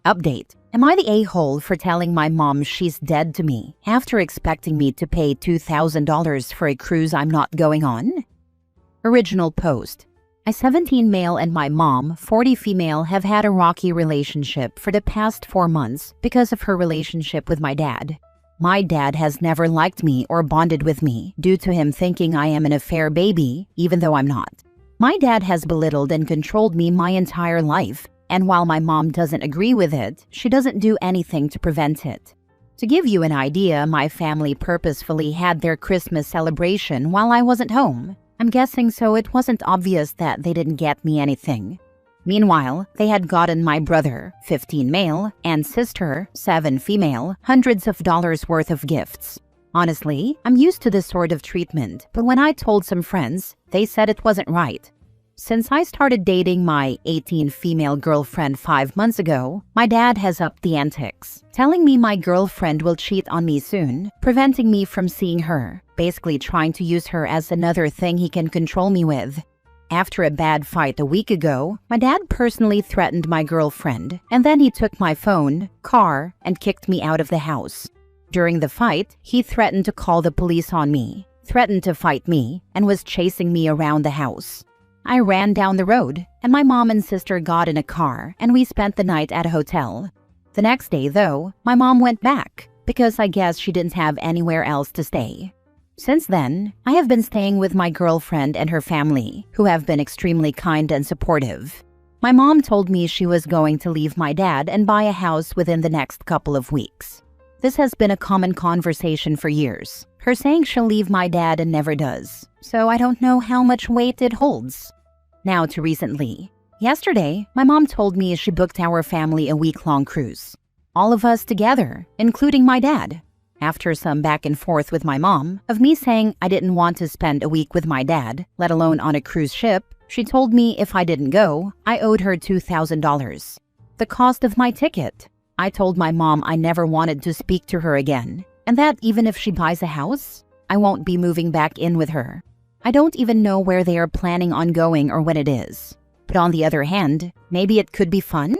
Update. Am I the a-hole for telling my mom she's dead to me after expecting me to pay $2,000 for a cruise I'm not going on? Original post. A 17 male and my mom, 40 female, have had a rocky relationship for the past 4 months because of her relationship with my dad. My dad has never liked me or bonded with me due to him thinking I am an affair baby, even though I'm not. My dad has belittled and controlled me my entire life, and while my mom doesn't agree with it, she doesn't do anything to prevent it. To give you an idea, my family purposefully had their Christmas celebration while I wasn't home. I'm guessing so it wasn't obvious that they didn't get me anything. Meanwhile, they had gotten my brother, 15 male, and sister, 7 female, hundreds of dollars worth of gifts. Honestly, I'm used to this sort of treatment, but when I told some friends, they said it wasn't right. Since I started dating my 18 female girlfriend 5 months ago, my dad has upped the antics, telling me my girlfriend will cheat on me soon, preventing me from seeing her, basically trying to use her as another thing he can control me with. After a bad fight a week ago, my dad personally threatened my girlfriend, and then he took my phone, car, and kicked me out of the house. During the fight, he threatened to call the police on me, threatened to fight me, and was chasing me around the house. I ran down the road, and my mom and sister got in a car, and we spent the night at a hotel. The next day, though, my mom went back, because I guess she didn't have anywhere else to stay. Since then, I have been staying with my girlfriend and her family, who have been extremely kind and supportive. My mom told me she was going to leave my dad and buy a house within the next couple of weeks. This has been a common conversation for years, her saying she'll leave my dad and never does, so I don't know how much weight it holds. Now to recently. Yesterday, my mom told me she booked our family a week-long cruise. All of us together, including my dad. After some back and forth with my mom, of me saying I didn't want to spend a week with my dad, let alone on a cruise ship, she told me if I didn't go, I owed her $2,000. The cost of my ticket. I told my mom I never wanted to speak to her again, and that even if she buys a house, I won't be moving back in with her. I don't even know where they are planning on going or when it is. But on the other hand, maybe it could be fun?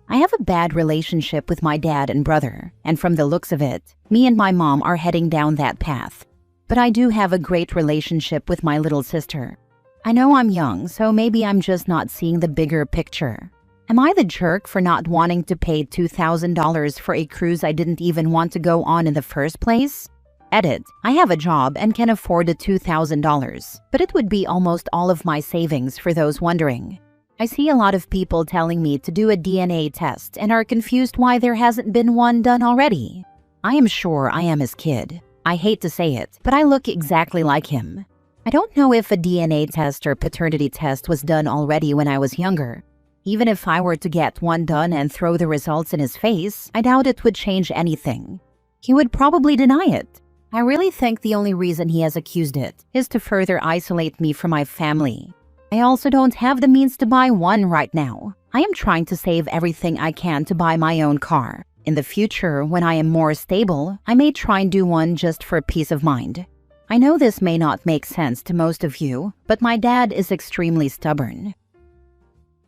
I have a bad relationship with my dad and brother, and from the looks of it, me and my mom are heading down that path. But I do have a great relationship with my little sister. I know I'm young, so maybe I'm just not seeing the bigger picture. Am I the jerk for not wanting to pay $2,000 for a cruise I didn't even want to go on in the first place? Edit. I have a job and can afford the $2,000, but it would be almost all of my savings for those wondering. I see a lot of people telling me to do a DNA test and are confused why there hasn't been one done already. I am sure I am his kid. I hate to say it, but I look exactly like him. I don't know if a DNA test or paternity test was done already when I was younger. Even if I were to get one done and throw the results in his face, I doubt it would change anything. He would probably deny it. I really think the only reason he has accused it is to further isolate me from my family. I also don't have the means to buy one right now. I am trying to save everything I can to buy my own car. In the future, when I am more stable, I may try and do one just for peace of mind. I know this may not make sense to most of you, but my dad is extremely stubborn.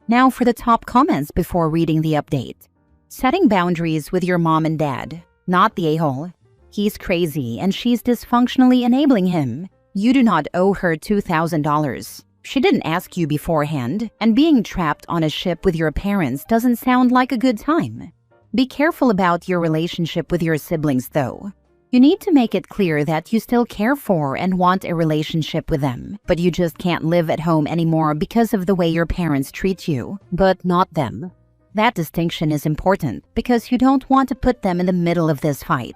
Now for the top comments before reading the update. Setting boundaries with your mom and dad. Not the a-hole. He's crazy and she's dysfunctionally enabling him. You do not owe her $2,000. She didn't ask you beforehand, and being trapped on a ship with your parents doesn't sound like a good time. Be careful about your relationship with your siblings though. You need to make it clear that you still care for and want a relationship with them, but you just can't live at home anymore because of the way your parents treat you, but not them. That distinction is important because you don't want to put them in the middle of this fight.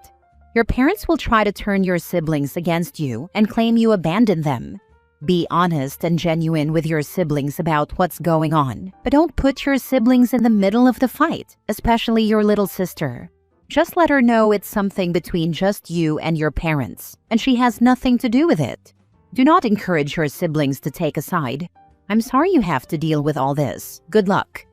Your parents will try to turn your siblings against you and claim you abandoned them. Be honest and genuine with your siblings about what's going on, but don't put your siblings in the middle of the fight, especially your little sister. Just let her know it's something between just you and your parents, and she has nothing to do with it. Do not encourage your siblings to take a side. I'm sorry you have to deal with all this. Good luck.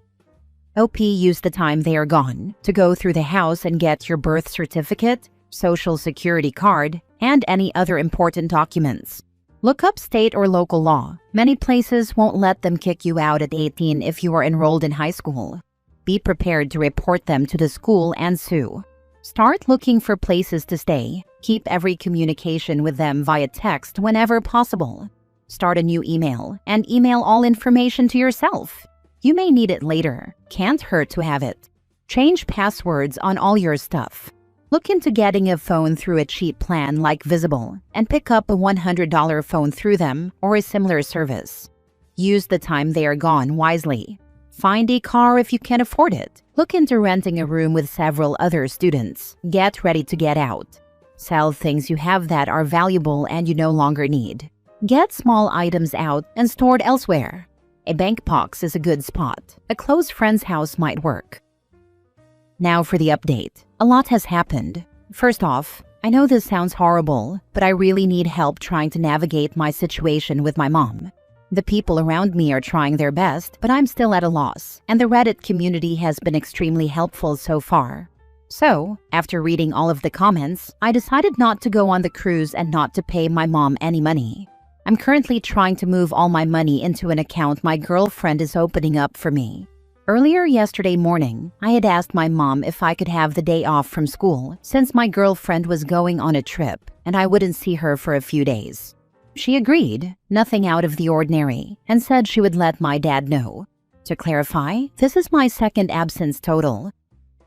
OP used the time they are gone to go through the house and get your birth certificate, social security card, and any other important documents. Look up state or local law. Many places won't let them kick you out at 18 if you are enrolled in high school. Be prepared to report them to the school and sue. Start looking for places to stay. Keep every communication with them via text whenever possible. Start a new email and email all information to yourself. You may need it later. Can't hurt to have it. Change passwords on all your stuff. Look into getting a phone through a cheap plan like Visible and pick up a $100 phone through them or a similar service. Use the time they are gone wisely. Find a car if you can afford it. Look into renting a room with several other students. Get ready to get out. Sell things you have that are valuable and you no longer need. Get small items out and stored elsewhere. A bank box is a good spot. A close friend's house might work. Now for the update. A lot has happened. First off, I know this sounds horrible, but I really need help trying to navigate my situation with my mom. The people around me are trying their best, but I'm still at a loss, and the Reddit community has been extremely helpful so far. So, after reading all of the comments, I decided not to go on the cruise and not to pay my mom any money. I'm currently trying to move all my money into an account my girlfriend is opening up for me. Earlier yesterday morning, I had asked my mom if I could have the day off from school since my girlfriend was going on a trip and I wouldn't see her for a few days. She agreed, nothing out of the ordinary, and said she would let my dad know. To clarify, this is my second absence total.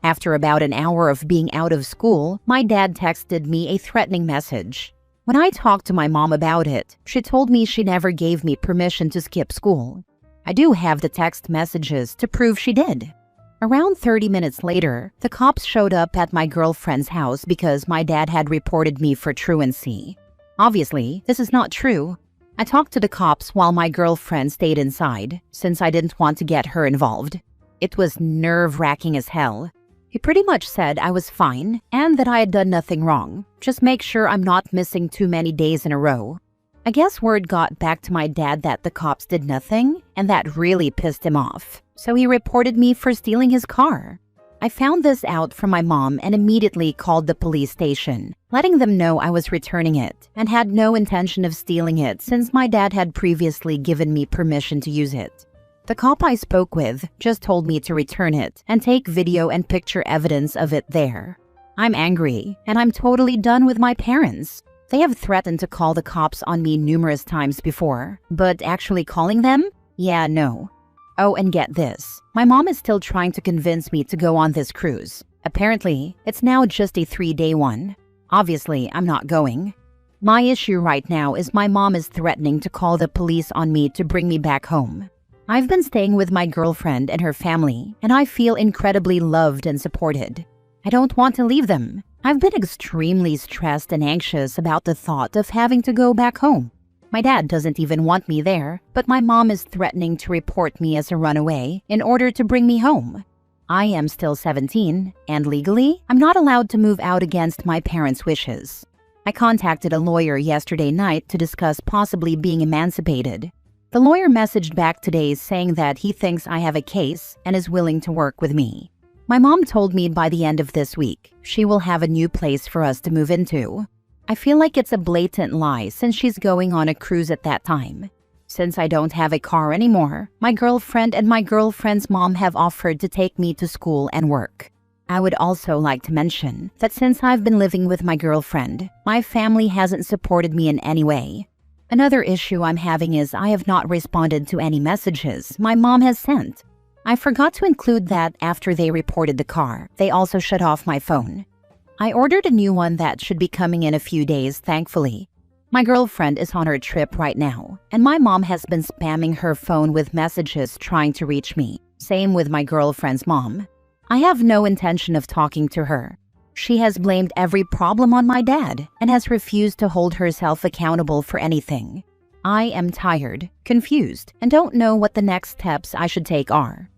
After about an hour of being out of school, my dad texted me a threatening message. When I talked to my mom about it, she told me she never gave me permission to skip school. I do have the text messages to prove she did. Around 30 minutes later, the cops showed up at my girlfriend's house because my dad had reported me for truancy. Obviously, this is not true. I talked to the cops while my girlfriend stayed inside, since I didn't want to get her involved. It was nerve-wracking as hell. He pretty much said I was fine and that I had done nothing wrong. Just make sure I'm not missing too many days in a row. I guess word got back to my dad that the cops did nothing, and that really pissed him off. So he reported me for stealing his car. I found this out from my mom and immediately called the police station, letting them know I was returning it and had no intention of stealing it since my dad had previously given me permission to use it. The cop I spoke with just told me to return it and take video and picture evidence of it there. I'm angry, and I'm totally done with my parents. They have threatened to call the cops on me numerous times before, but actually calling them? Yeah, no. Oh, and get this. My mom is still trying to convince me to go on this cruise. Apparently, it's now just a 3-day one. Obviously, I'm not going. My issue right now is my mom is threatening to call the police on me to bring me back home. I've been staying with my girlfriend and her family, and I feel incredibly loved and supported. I don't want to leave them. I've been extremely stressed and anxious about the thought of having to go back home. My dad doesn't even want me there, but my mom is threatening to report me as a runaway in order to bring me home. I am still 17, and legally, I'm not allowed to move out against my parents' wishes. I contacted a lawyer yesterday night to discuss possibly being emancipated. The lawyer messaged back today saying that he thinks I have a case and is willing to work with me. My mom told me by the end of this week, she will have a new place for us to move into. I feel like it's a blatant lie since she's going on a cruise at that time. Since I don't have a car anymore, my girlfriend and my girlfriend's mom have offered to take me to school and work. I would also like to mention that since I've been living with my girlfriend, my family hasn't supported me in any way. Another issue I'm having is I have not responded to any messages my mom has sent. I forgot to include that after they reported the car, they also shut off my phone. I ordered a new one that should be coming in a few days, thankfully. My girlfriend is on her trip right now, and my mom has been spamming her phone with messages trying to reach me. Same with my girlfriend's mom. I have no intention of talking to her. She has blamed every problem on my dad and has refused to hold herself accountable for anything. I am tired, confused, and don't know what the next steps I should take are.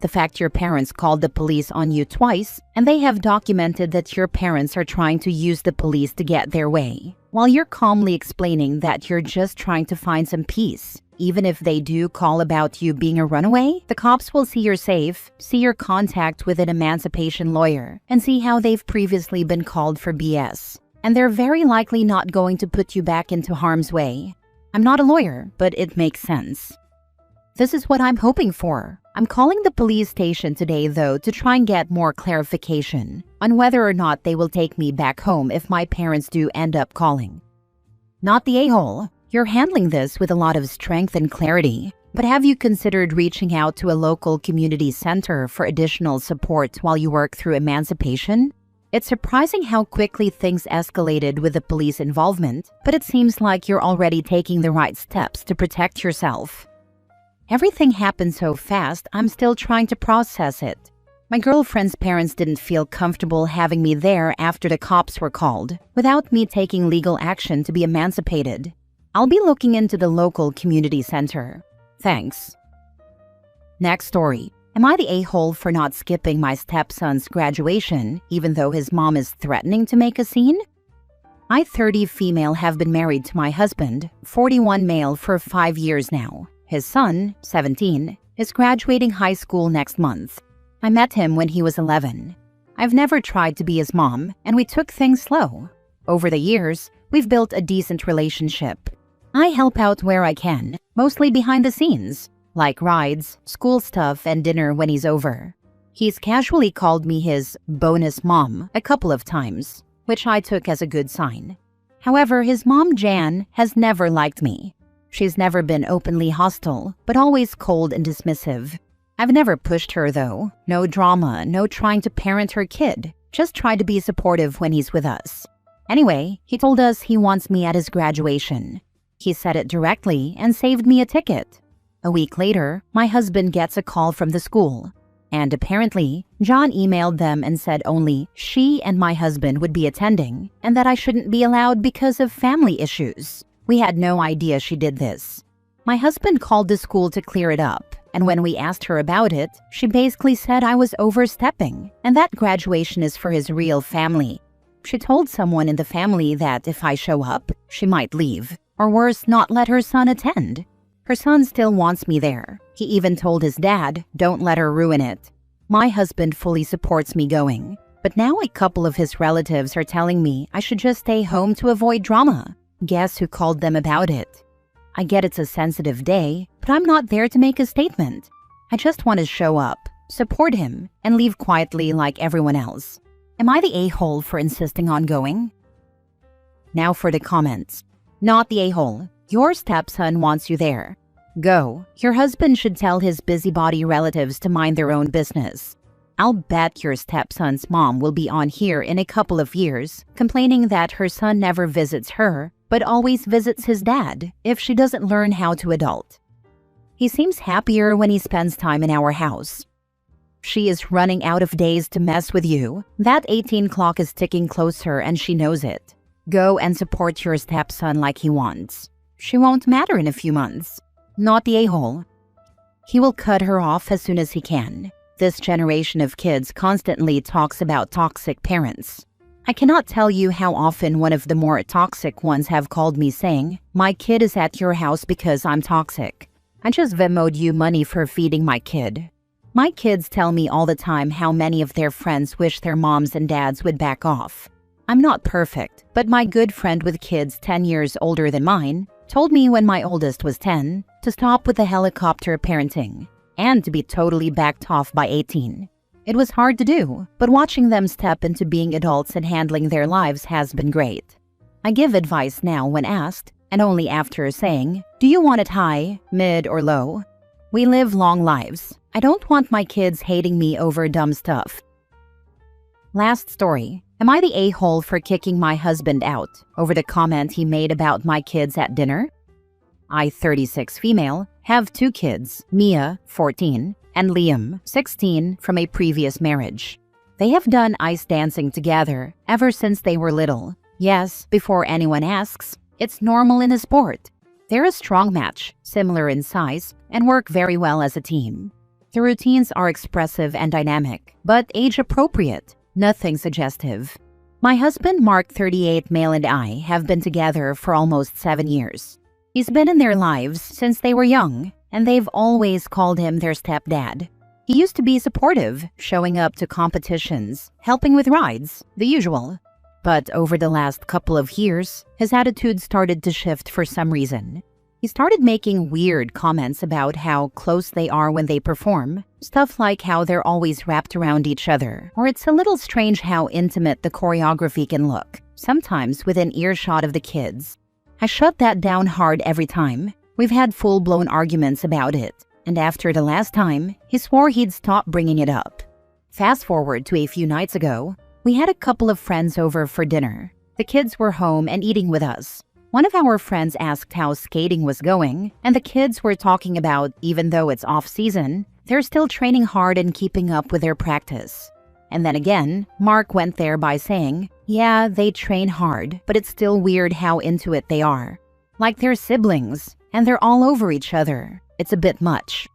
The fact your parents called the police on you twice, and they have documented that your parents are trying to use the police to get their way, while you're calmly explaining that you're just trying to find some peace. Even if they do call about you being a runaway, the cops will see you're safe, see your contact with an emancipation lawyer, and see how they've previously been called for BS. And they're very likely not going to put you back into harm's way. I'm not a lawyer, but it makes sense. This is what I'm hoping for. I'm calling the police station today, though, to try and get more clarification on whether or not they will take me back home if my parents do end up calling. Not the a-hole. You're handling this with a lot of strength and clarity, but have you considered reaching out to a local community center for additional support while you work through emancipation? It's surprising how quickly things escalated with the police involvement, but it seems like you're already taking the right steps to protect yourself. Everything happened so fast, I'm still trying to process it. My girlfriend's parents didn't feel comfortable having me there after the cops were called, without me taking legal action to be emancipated. I'll be looking into the local community center. Thanks. Next story. Am I the a-hole for not skipping my stepson's graduation, even though his mom is threatening to make a scene? I, 30 female, have been married to my husband, 41 male, for 5 years now. His son, 17, is graduating high school next month. I met him when he was 11. I've never tried to be his mom, and we took things slow. Over the years, we've built a decent relationship. I help out where I can, mostly behind the scenes, like rides, school stuff, and dinner when he's over. He's casually called me his bonus mom a couple of times, which I took as a good sign. However, his mom, Jan, has never liked me. She's never been openly hostile, but always cold and dismissive. I've never pushed her, though. No drama, no trying to parent her kid. Just try to be supportive when he's with us. Anyway, he told us he wants me at his graduation. He said it directly and saved me a ticket. A week later, my husband gets a call from the school. And apparently, John emailed them and said only she and my husband would be attending, and that I shouldn't be allowed because of family issues. We had no idea she did this. My husband called the school to clear it up, and when we asked her about it, she basically said I was overstepping, and that graduation is for his real family. She told someone in the family that if I show up, she might leave, or worse, not let her son attend. Her son still wants me there. He even told his dad, don't let her ruin it. My husband fully supports me going, but now a couple of his relatives are telling me I should just stay home to avoid drama. Guess who called them about it? I get it's a sensitive day, but I'm not there to make a statement. I just want to show up, support him, and leave quietly like everyone else. Am I the a-hole for insisting on going? Now for the comments. Not the a-hole. Your stepson wants you there. Go. Your husband should tell his busybody relatives to mind their own business. I'll bet your stepson's mom will be on here in a couple of years, complaining that her son never visits her, but always visits his dad if she doesn't learn how to adult. He seems happier when he spends time in our house. She is running out of days to mess with you. That 18 clock is ticking closer and she knows it. Go and support your stepson like he wants. She won't matter in a few months. Not the a-hole. He will cut her off as soon as he can. This generation of kids constantly talks about toxic parents. I cannot tell you how often one of the more toxic ones have called me saying, my kid is at your house because I'm toxic. I just Venmo'd you money for feeding my kid. My kids tell me all the time how many of their friends wish their moms and dads would back off. I'm not perfect, but my good friend with kids 10 years older than mine told me when my oldest was 10 to stop with the helicopter parenting and to be totally backed off by 18. It was hard to do, but watching them step into being adults and handling their lives has been great. I give advice now when asked, and only after saying, do you want it high, mid, or low? We live long lives. I don't want my kids hating me over dumb stuff. Last story. Am I the a-hole for kicking my husband out over the comment he made about my kids at dinner? I, 36 female, have 2 kids, Mia, 14, and Liam, 16, from a previous marriage. They have done ice dancing together ever since they were little. Yes, before anyone asks, it's normal in a sport. They're a strong match, similar in size, and work very well as a team. The routines are expressive and dynamic, but age-appropriate, nothing suggestive. My husband, Mark, 38 male, and I have been together for almost 7 years. He's been in their lives since they were young, and they've always called him their stepdad. He used to be supportive, showing up to competitions, helping with rides, the usual. But over the last couple of years, his attitude started to shift for some reason. He started making weird comments about how close they are when they perform, stuff like how they're always wrapped around each other, or it's a little strange how intimate the choreography can look, sometimes within earshot of the kids. I shut that down hard every time. We've had full-blown arguments about it, and after the last time, he swore he'd stop bringing it up. Fast forward to a few nights ago, we had a couple of friends over for dinner. The kids were home and eating with us. One of our friends asked how skating was going, and the kids were talking about even though it's off-season, they're still training hard and keeping up with their practice. And then again, Mark went there by saying, yeah, they train hard, but it's still weird how into it they are. Like they're siblings, and they're all over each other. It's a bit much.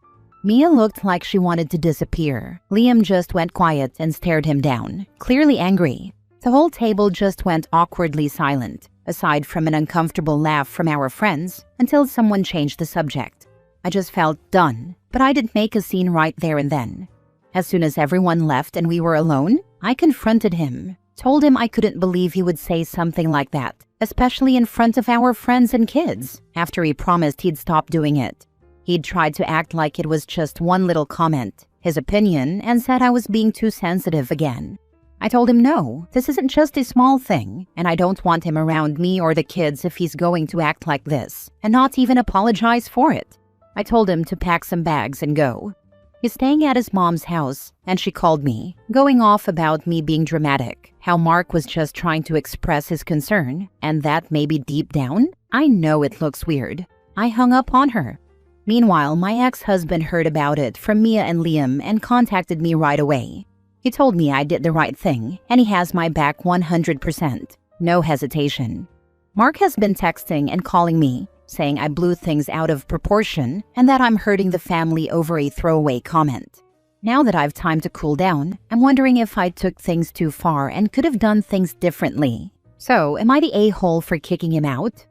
Mia looked like she wanted to disappear. Liam just went quiet and stared him down, clearly angry. The whole table just went awkwardly silent, aside from an uncomfortable laugh from our friends, until someone changed the subject. I just felt done, but I didn't make a scene right there and then. As soon as everyone left and we were alone, I confronted him, told him I couldn't believe he would say something like that, especially in front of our friends and kids, after he promised he'd stop doing it. He'd tried to act like it was just one little comment, his opinion, and said I was being too sensitive again. I told him no, this isn't just a small thing, and I don't want him around me or the kids if he's going to act like this, and not even apologize for it. I told him to pack some bags and go. He's staying at his mom's house, and she called me, going off about me being dramatic, how Mark was just trying to express his concern, and that maybe deep down, I know it looks weird. I hung up on her. Meanwhile, my ex-husband heard about it from Mia and Liam and contacted me right away. He told me I did the right thing, and he has my back 100%. No hesitation. Mark has been texting and calling me, saying I blew things out of proportion and that I'm hurting the family over a throwaway comment. Now that I've time to cool down, I'm wondering if I took things too far and could have done things differently. So, am I the a-hole for kicking him out?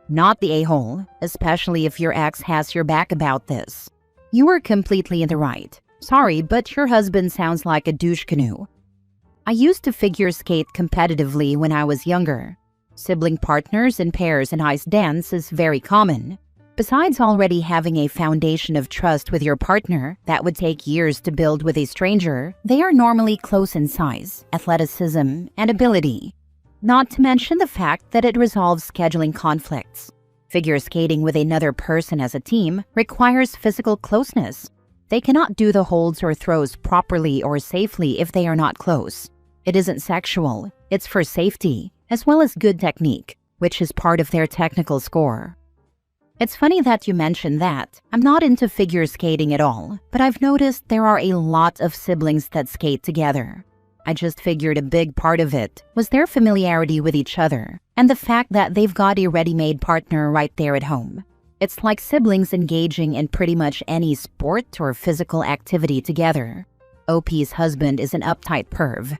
Not the a-hole, especially if your ex has your back about this. You were completely in the right. Sorry, but your husband sounds like a douche canoe. I used to figure skate competitively when I was younger. Sibling partners in pairs and ice dance is very common. Besides already having a foundation of trust with your partner that would take years to build with a stranger, they are normally close in size, athleticism, and ability. Not to mention the fact that it resolves scheduling conflicts. Figure skating with another person as a team requires physical closeness. They cannot do the holds or throws properly or safely if they are not close. It isn't sexual, it's for safety, as well as good technique, which is part of their technical score. It's funny that you mentioned that. I'm not into figure skating at all, but I've noticed there are a lot of siblings that skate together. I just figured a big part of it was their familiarity with each other, and the fact that they've got a ready-made partner right there at home. It's like siblings engaging in pretty much any sport or physical activity together. OP's husband is an uptight perv.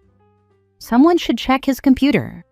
Someone should check his computer.